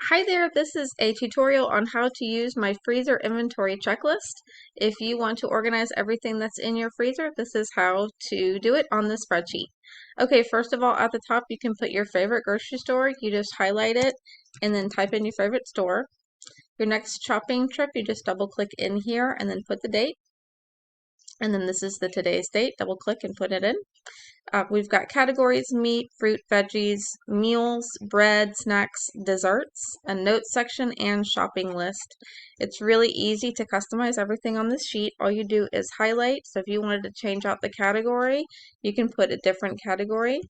Hi there, this is a tutorial on how to use my freezer inventory checklist. If you want to organize everything that's in your freezer, this is how to do it on the spreadsheet. Okay, first of all, at the top, you can put your favorite grocery store. You just highlight it and then type in your favorite store. Your next shopping trip, you just double click in here and then put the date. And then this is the today's date. Double click and put it in. We've got categories: meat, fruit, veggies, meals, bread, snacks, desserts, a notes section, and shopping list. It's really easy to customize everything on this sheet. All you do is highlight. So if you wanted to change out the category, you can put a different category,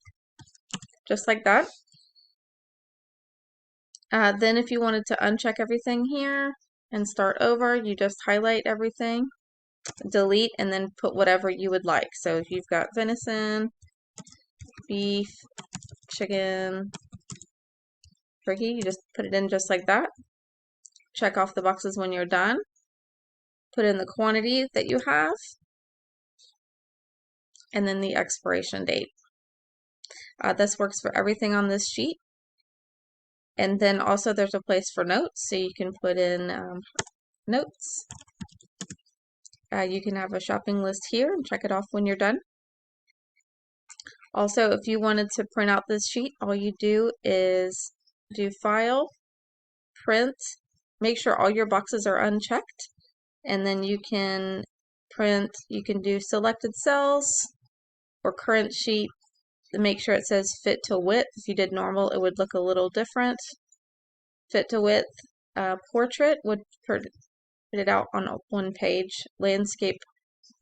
just like that. Then if you wanted to uncheck everything here and start over, you just highlight everything, delete, and then put whatever you would like. So if you've got venison, beef, chicken, turkey, you just put it in just like that. Check off the boxes when you're done. Put in the quantity that you have, and then the expiration date. This works for everything on this sheet. And then also there's a place for notes, so you can put in notes. You can have a shopping list here and check it off when you're done. Also, if you wanted to print out this sheet, all you do is do File, Print, make sure all your boxes are unchecked, and then you can print, you can do selected cells or current sheet. Make sure it says fit to width. If you did normal, it would look a little different. Fit to width. Portrait would print it out on one page. Landscape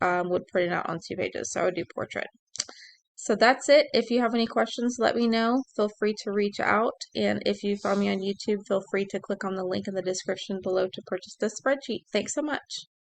would print it out on 2 pages. So I would do portrait. So that's it. If you have any questions, let me know. Feel free to reach out. And if you found me on YouTube, feel free to click on the link in the description below to purchase this spreadsheet. Thanks so much.